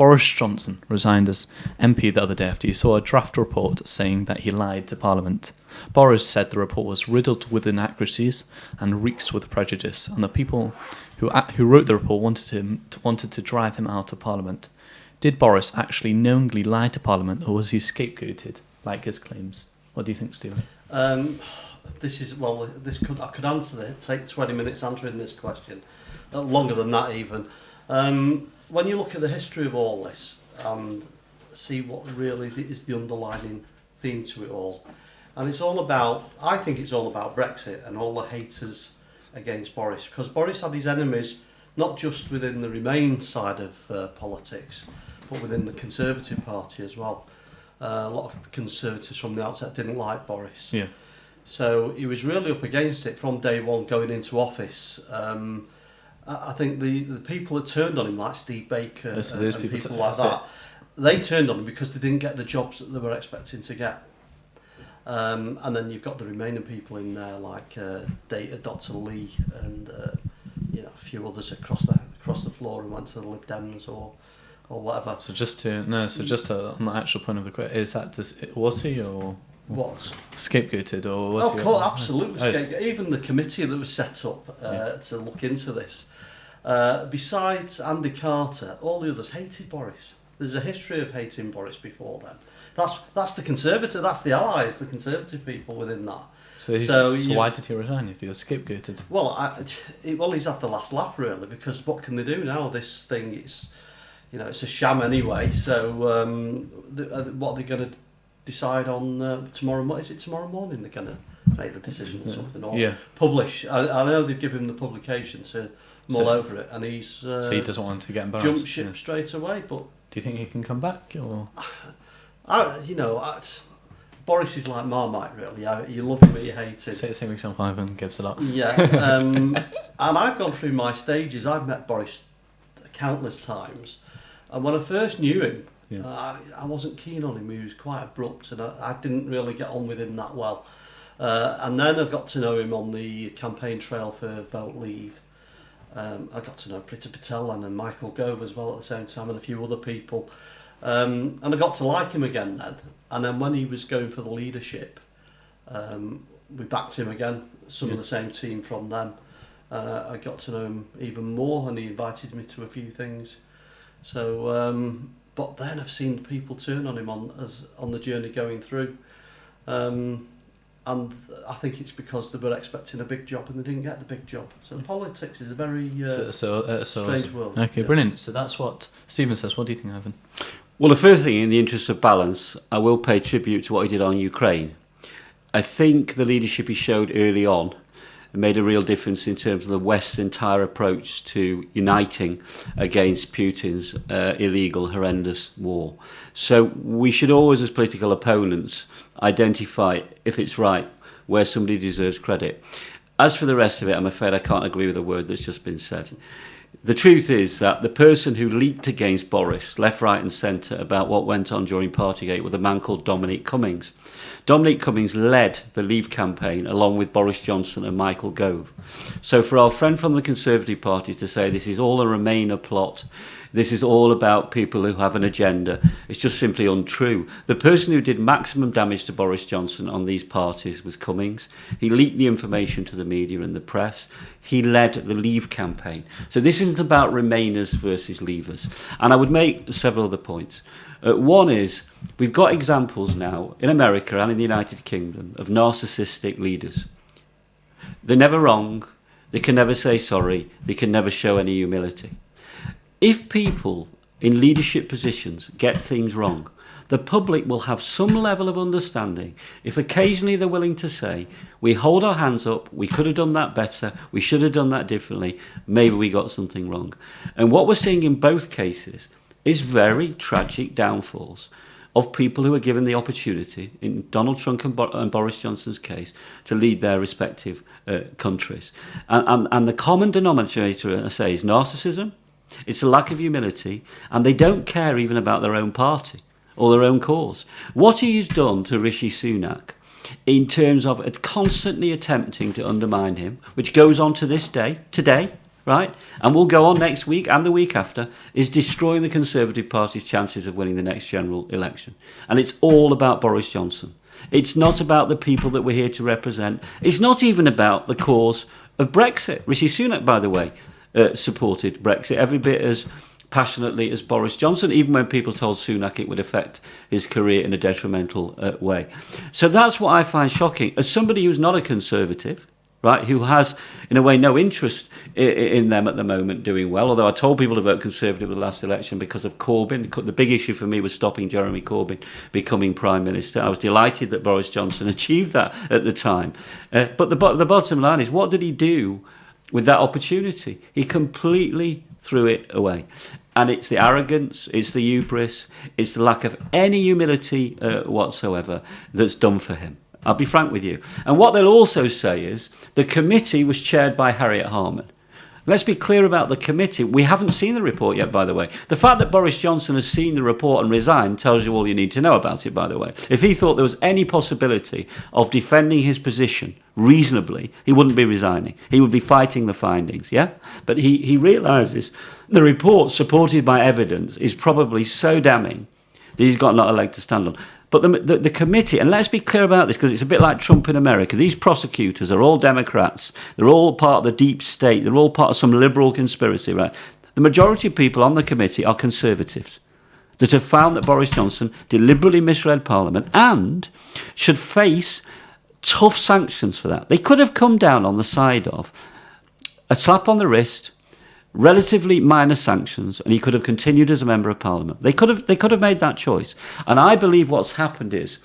Boris Johnson resigned as MP the other day after he saw a draft report saying that he lied to Parliament. Boris said the report was riddled with inaccuracies and reeks with prejudice, and the people who wrote the report wanted to drive him out of Parliament. Did Boris actually knowingly lie to Parliament, or was he scapegoated, like his claims? What do you think, Stephen? I could answer that. Take 20 minutes answering this question, longer than that even. When you look at the history of all this and see what really is the underlying theme to it all, and I think it's all about Brexit and all the haters against Boris, because Boris had his enemies not just within the Remain side of politics, but within the Conservative Party as well. A lot of Conservatives from the outset didn't like Boris. Yeah. So he was really up against it from day one going into office. I think the people that turned on him, like Steve Baker and people like that, they turned on him because they didn't get the jobs that they were expecting to get. And then you've got the remaining people in there, like Dr. Lee and a few others across the floor and went to the Lib Dems or whatever. On the actual point of the question, was he or was scapegoated, or was he? Absolutely scapegoated. Even the committee that was set up to look into this. Besides Andy Carter, all the others hated Boris. There's a history of hating Boris before then. That's the Conservative, that's the Allies, the Conservative people within that. So why did he resign if he was scapegoated? Well, he's had the last laugh really, because what can they do now? This thing it's a sham anyway. So what are they going to decide on tomorrow morning? Is it tomorrow morning they're going to make the decision or something, or publish? I know they've given him the publication to mull over it, and he's so he doesn't want to get embarrassed. Jump ship straight away. But do you think he can come back, or? Boris is like Marmite, really. You love him or you hate him. Same week on 5 and gives it up. Yeah, and I've gone through my stages. I've met Boris countless times, and when I first knew him, I wasn't keen on him. He was quite abrupt, and I didn't really get on with him that well. And then I got to know him on the campaign trail for Vote Leave. I got to know Priti Patel and Michael Gove as well at the same time, and a few other people. And I got to like him again then. And then when he was going for the leadership, we backed him again, some of the same team from them. I got to know him even more, and he invited me to a few things. So, but then I've seen people turn on him on the journey going through. And I think it's because they were expecting a big job and they didn't get the big job. So politics is a very strange world. Okay, brilliant. So that's what Stephen says. What do you think, Ivan? Well, the first thing, in the interest of balance, I will pay tribute to what he did on Ukraine. I think the leadership he showed early on made a real difference in terms of the West's entire approach to uniting against Putin's illegal, horrendous war. So we should always, as political opponents, identify, if it's right, where somebody deserves credit. As for the rest of it, I'm afraid I can't agree with a word that's just been said. The truth is that the person who leaked against Boris, left, right and centre, about what went on during Partygate was a man called Dominic Cummings. Dominic Cummings led the Leave campaign along with Boris Johnson and Michael Gove. So for our friend from the Conservative Party to say this is all a Remainer plot, this is all about people who have an agenda, it's just simply untrue. The person who did maximum damage to Boris Johnson on these parties was Cummings. He leaked the information to the media and the press. He led the Leave campaign. So this isn't about Remainers versus Leavers. And I would make several other points. One is, we've got examples now in America and in the United Kingdom of narcissistic leaders. They're never wrong. They can never say sorry. They can never show any humility. If people in leadership positions get things wrong, the public will have some level of understanding if occasionally they're willing to say, we hold our hands up, we could have done that better, we should have done that differently, maybe we got something wrong. And what we're seeing in both cases is very tragic downfalls of people who are given the opportunity, in Donald Trump and Boris Johnson's case, to lead their respective countries. And the common denominator, I say, is narcissism. It's a lack of humility, and they don't care even about their own party or their own cause. What he has done to Rishi Sunak in terms of constantly attempting to undermine him, which goes on to this day, today, right, and will go on next week and the week after, is destroying the Conservative Party's chances of winning the next general election. And it's all about Boris Johnson. It's not about the people that we're here to represent. It's not even about the cause of Brexit. Rishi Sunak, by the way, supported Brexit every bit as passionately as Boris Johnson, even when people told Sunak it would affect his career in a detrimental way. So that's what I find shocking. As somebody who's not a Conservative, right, who has, in a way, no interest in them at the moment doing well, although I told people to vote Conservative at the last election because of Corbyn. The big issue for me was stopping Jeremy Corbyn becoming Prime Minister. I was delighted that Boris Johnson achieved that at the time. But the bottom line is, what did he do with that opportunity? He completely threw it away. And it's the arrogance, it's the hubris, it's the lack of any humility whatsoever that's done for him. I'll be frank with you. And what they'll also say is the committee was chaired by Harriet Harman. Let's be clear about the committee. We haven't seen the report yet, by the way. The fact that Boris Johnson has seen the report and resigned tells you all you need to know about it, by the way. If he thought there was any possibility of defending his position reasonably, he wouldn't be resigning. He would be fighting the findings, yeah? But he realises the report, supported by evidence, is probably so damning that he's got not a leg to stand on. But the committee, and let's be clear about this because it's a bit like Trump in America, these prosecutors are all Democrats, they're all part of the deep state, they're all part of some liberal conspiracy, right? The majority of people on the committee are Conservatives that have found that Boris Johnson deliberately misread Parliament and should face tough sanctions for that. They could have come down on the side of a slap on the wrist, relatively minor sanctions, and he could have continued as a member of Parliament. They could have made that choice. And I believe what's happened is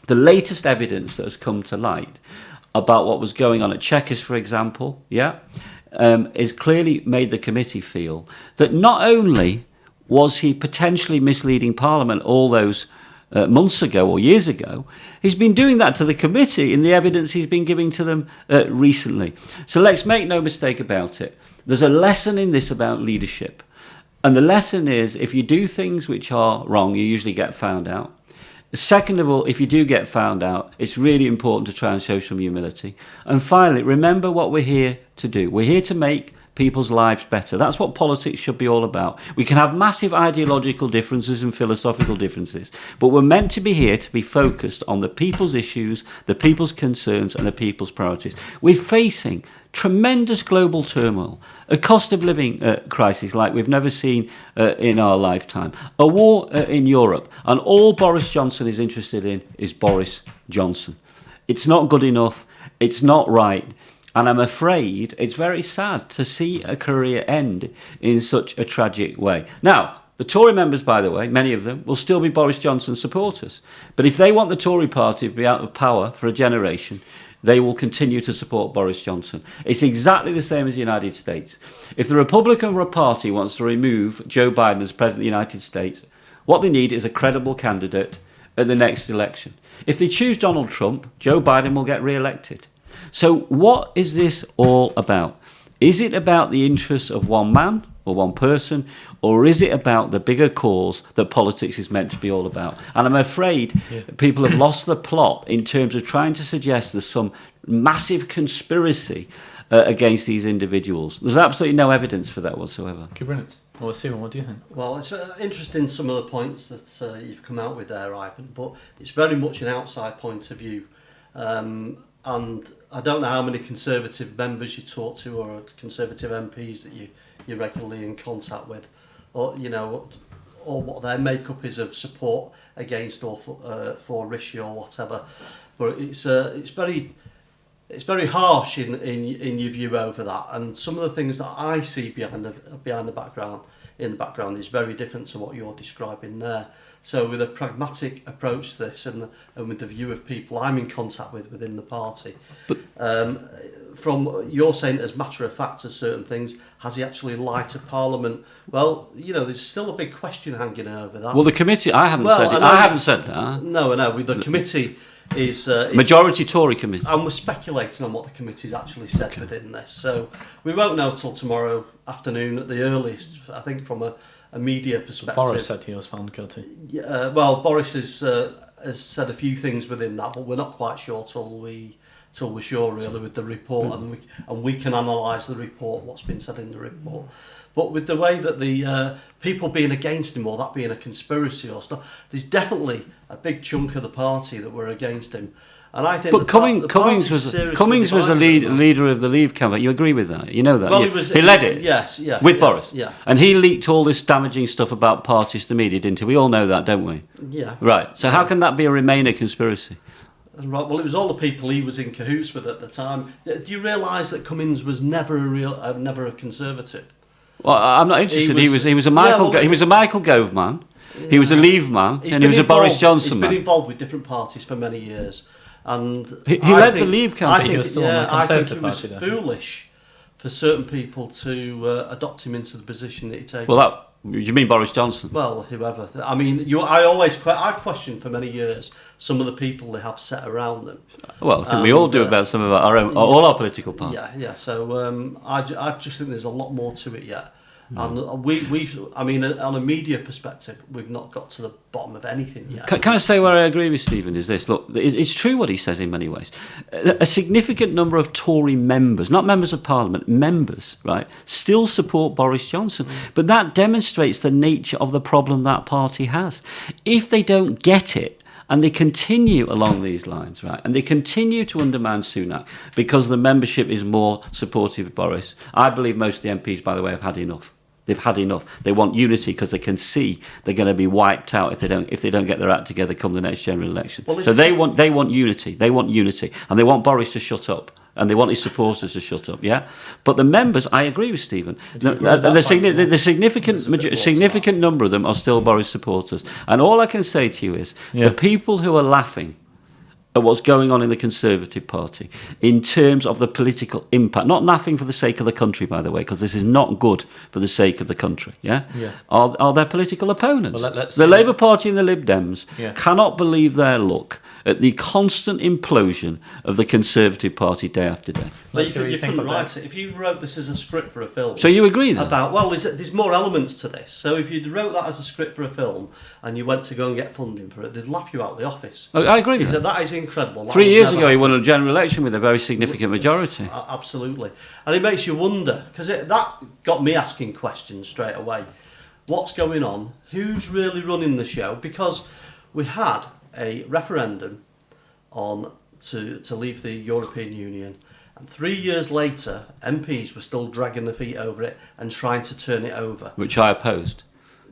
the latest evidence that has come to light about what was going on at Chequers, for example, is clearly made the committee feel that not only was he potentially misleading Parliament all those months ago or years ago, he's been doing that to the committee in the evidence he's been giving to them recently. So let's make no mistake about it. There's a lesson in this about leadership. And the lesson is, if you do things which are wrong, you usually get found out. Second of all, if you do get found out, it's really important to try and show some humility. And finally, remember what we're here to do. We're here to make people's lives better. That's what politics should be all about. We can have massive ideological differences and philosophical differences, but we're meant to be here to be focused on the people's issues, the people's concerns, and the people's priorities. We're facing tremendous global turmoil, a cost of living crisis like we've never seen in our lifetime, a war in Europe, and all Boris Johnson is interested in is Boris Johnson. It's not good enough, it's not right, and I'm afraid it's very sad to see a career end in such a tragic way. Now, the Tory members, by the way, many of them, will still be Boris Johnson supporters. But if they want the Tory party to be out of power for a generation, they will continue to support Boris Johnson. It's exactly the same as the United States. If the Republican Party wants to remove Joe Biden as President of the United States, what they need is a credible candidate at the next election. If they choose Donald Trump, Joe Biden will get re-elected. So what is this all about? Is it about the interests of one man or one person, or is it about the bigger cause that politics is meant to be all about? And I'm afraid people have lost the plot in terms of trying to suggest there's some massive conspiracy against these individuals. There's absolutely no evidence for that whatsoever. Okay, brilliant. Well, Stephen, what do you think? Well, it's interesting, some of the points that you've come out with there, Ivan, but it's very much an outside point of view. And I don't know how many Conservative members you talk to or Conservative MPs that you're regularly in contact with, or or what their makeup is of support against or for Rishi or whatever. But it's very harsh in your view over that, and some of the things that I see behind the background is very different to what you're describing there. So with a pragmatic approach to this and with the view of people I'm in contact with within the party, from you're saying as matter of fact as certain things, has he actually lied to Parliament? Well, there's still a big question hanging over that. Well, the committee, I haven't said that. No, the committee is majority Tory committee, and we're speculating on what the committee's actually said within this. So we won't know till tomorrow afternoon at the earliest, I think, from a media perspective. Boris said he was found guilty. Well, Boris has said a few things within that, but we're not quite sure till we till we're sure, really, with the report, and we can analyse the report, what's been said in the report. But with the way that the people being against him, or that being a conspiracy or stuff, there's definitely a big chunk of the party that were against him. And I think, but Cummings was the leader of the Leave campaign. You agree with that? You know that. Well, he led it. Yes, yeah, with Boris. Yeah, and he leaked all this damaging stuff about parties to the media, didn't he? We all know that, don't we? Yeah. Right. So how can that be a Remainer conspiracy? Right. Well, it was all the people he was in cahoots with at the time. Do you realise that Cummings was never a Conservative? Well, I'm not interested. He was a Michael Gove man. Yeah. He was a Leave man, and he was a Boris Johnson man. He's been involved with different parties for many years. And he led the Leave campaign. He was still on the Conservative Party. I think it was foolish for certain people to adopt him into the position that he takes. Well, you mean Boris Johnson? Well, whoever. I mean, I've questioned for many years some of the people they have set around them. Well, I think we all do about some of our own, all our political parties. Yeah. So I just think there's a lot more to it yet. And I mean, on a media perspective, we've not got to the bottom of anything yet. Can I say where I agree with Stephen is this? Look, it's true what he says in many ways. A significant number of Tory members, not members of Parliament, members, right, still support Boris Johnson. But that demonstrates the nature of the problem that party has. If they don't get it, and they continue along these lines, right? And they continue to undermine Sunak because the membership is more supportive of Boris. I believe most of the MPs, by the way, have had enough. They've had enough. They want unity because they can see they're going to be wiped out if they don't get their act together come the next general election. Well, so they want unity. They want unity, and they want Boris to shut up. And they want his supporters to shut up, yeah? But the members, I agree with Stephen, the significant number of them are still Boris supporters. And all I can say to you is, the people who are laughing at what's going on in the Conservative Party in terms of the political impact, not laughing for the sake of the country, by the way, because this is not good for the sake of the country, are their political opponents. Well, let's the Labour Party and the Lib Dems cannot believe their luck at the constant implosion of the Conservative Party day after day. You couldn't write it. If you wrote this as a script for a film... So you agree then? There's more elements to this. So if you wrote that as a script for a film and you went to go and get funding for it, they'd laugh you out of the office. I agree with that. That is incredible. 3 years ago he won a general election with a very significant majority. Absolutely. And it makes you wonder, because that got me asking questions straight away. What's going on? Who's really running the show? Because we had a referendum to leave the European Union, and 3 years later MPs were still dragging their feet over it and trying to turn it over, which I opposed,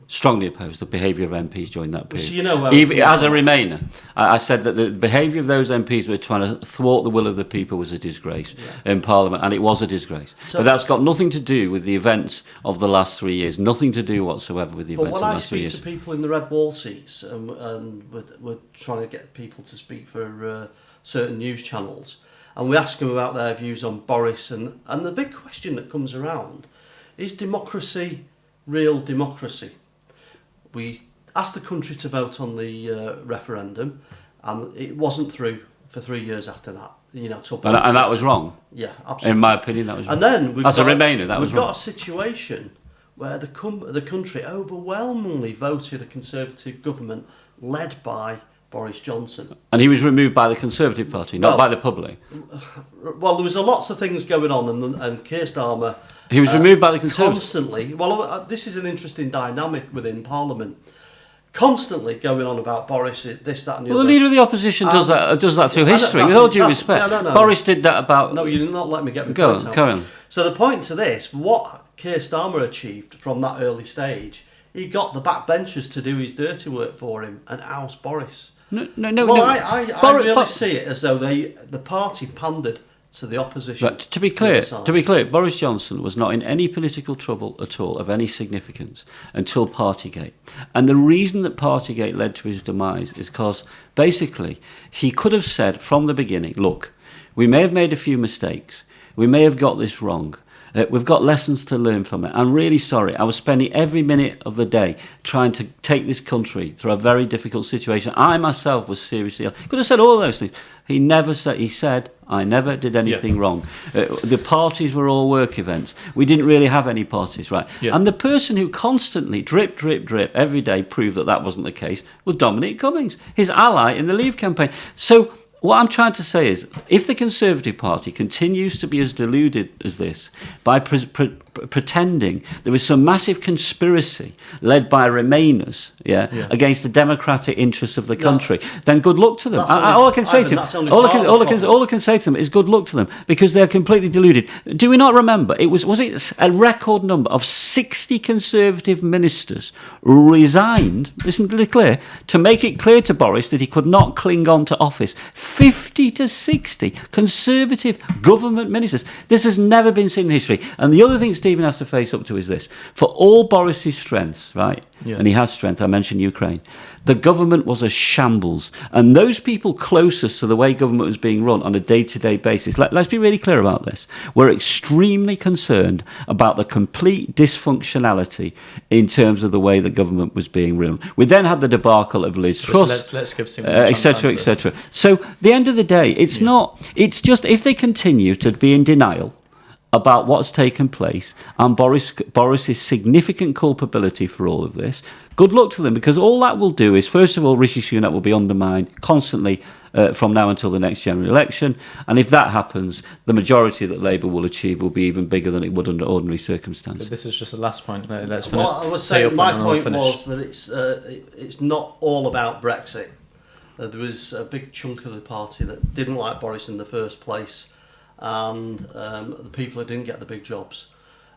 strongly opposed the behaviour of MPs during that period. So you know, even as a Remainer, I said that the behaviour of those MPs who were trying to thwart the will of the people was a disgrace in Parliament, and it was a disgrace. But that's got nothing to do with the events of the last 3 years, nothing to do whatsoever with the events of the last 3 years. But when I speak to people in the Red Wall seats, and we're trying to get people to speak for certain news channels, and we ask them about their views on Boris, and the big question that comes around is democracy real democracy? We asked the country to vote on the referendum, and it wasn't through for 3 years after that. And that was wrong. Yeah, absolutely. In my opinion, that was wrong. And then a Remainer, that was wrong. We've got a situation where the country overwhelmingly voted a Conservative government led by Boris Johnson. And he was removed by the Conservative Party, not by the public. Well, there was lots of things going on, and Keir Starmer... He was removed by the Conservatives. Constantly. Well, this is an interesting dynamic within Parliament. Constantly going on about Boris, this, that and the other. Well, the Leader of the Opposition does that through history, with all due respect. No. Boris did that about... No, you did not let me get my Go point on, out. carry on. So the point to this, what Keir Starmer achieved from that early stage, he got the backbenchers to do his dirty work for him and oust Boris. No. I really see it as though the party pandered to the opposition. But to be clear, Boris Johnson was not in any political trouble at all of any significance until Partygate. And the reason that Partygate led to his demise is because basically he could have said from the beginning, look, we may have made a few mistakes, we may have got this wrong, we've got lessons to learn from it. I'm really sorry. I was spending every minute of the day trying to take this country through a very difficult situation. I myself was seriously ill. He could have said all those things. He never said. He said, I never did anything wrong. The parties were all work events. We didn't really have any parties, right? Yeah. And the person who constantly drip every day proved that wasn't the case was Dominic Cummings, his ally in the Leave campaign. So what I'm trying to say is, if the Conservative Party continues to be as deluded as this, by pretending there is some massive conspiracy led by Remainers, against the democratic interests of the country, then good luck to them. All I can say to them, all I can say to them is good luck to them, because they're completely deluded. Do we not remember? Was it a record number of 60 Conservative ministers resigned? Listen to clear, to make it clear to Boris that he could not cling on to office. 50 to 60 Conservative government ministers. This has never been seen in history. And the other thing Stephen has to face up to is this. For all Boris's strengths, right, and he has strength, I mentioned Ukraine, the government was a shambles. And those people closest to the way government was being run on a day-to-day basis, let's be really clear about this, were extremely concerned about the complete dysfunctionality in terms of the way the government was being run. We then had the debacle of Liz Truss, let's give etc., etc. So, at the end of the day, it's just, if they continue to be in denial about what's taken place and Boris's significant culpability for all of this, good luck to them, because all that will do is, first of all, Rishi Sunak will be undermined constantly from now until the next general election, and if that happens, the majority that Labour will achieve will be even bigger than it would under ordinary circumstances. But this is just the last point. Let's well, I was saying, my point was that it's not all about Brexit. There was a big chunk of the party that didn't like Boris in the first place, and the people who didn't get the big jobs.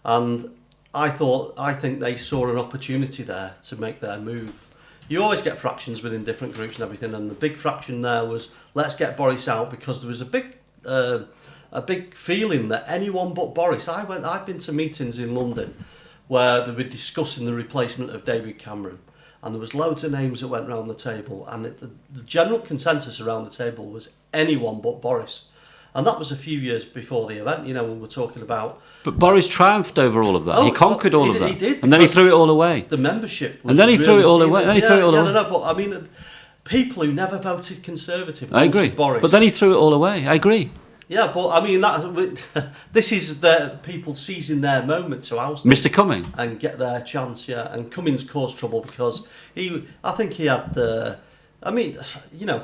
And I think they saw an opportunity there to make their move. You always get fractions within different groups and everything, and the big fraction there was, let's get Boris out, because there was a big feeling that anyone but Boris. I've been to meetings in London where they were discussing the replacement of David Cameron, and there was loads of names that went round the table, and the general consensus around the table was anyone but Boris. And that was a few years before the event, when we're talking about... But Boris triumphed over all of that. He conquered all of that. He did. And then he threw it all away. The membership was... And then he threw it all away. But I mean, people who never voted Conservative... I agree. Boris. But then he threw it all away. I agree. Yeah, but I mean, this is the people seizing their moment to oust Mr. Cumming. And get their chance, And Cummings caused trouble because I think he had...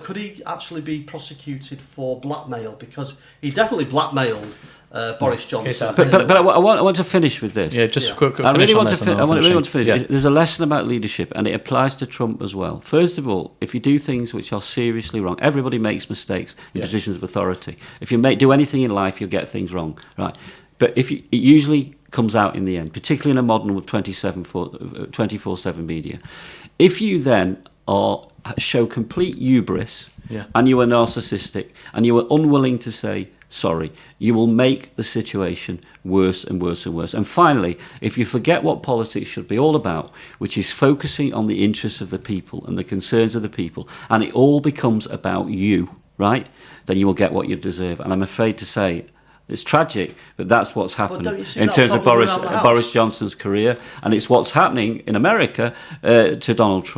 could he actually be prosecuted for blackmail? Because he definitely blackmailed Boris Johnson. But I want to finish with this. Yeah, just quick. I really want to finish. Yeah. There's a lesson about leadership, and it applies to Trump as well. First of all, if you do things which are seriously wrong, everybody makes mistakes in positions of authority. If you do anything in life, you'll get things wrong, right? But it usually comes out in the end, particularly in a modern with 24/7 media. If you then show complete hubris, and you are narcissistic, and you are unwilling to say sorry, you will make the situation worse and worse and worse. And finally, if you forget what politics should be all about, which is focusing on the interests of the people and the concerns of the people, and it all becomes about you, right, then you will get what you deserve. And I'm afraid to say, it's tragic, but that's what's happened in terms of Boris Johnson's career, and it's what's happening in America to Donald Trump.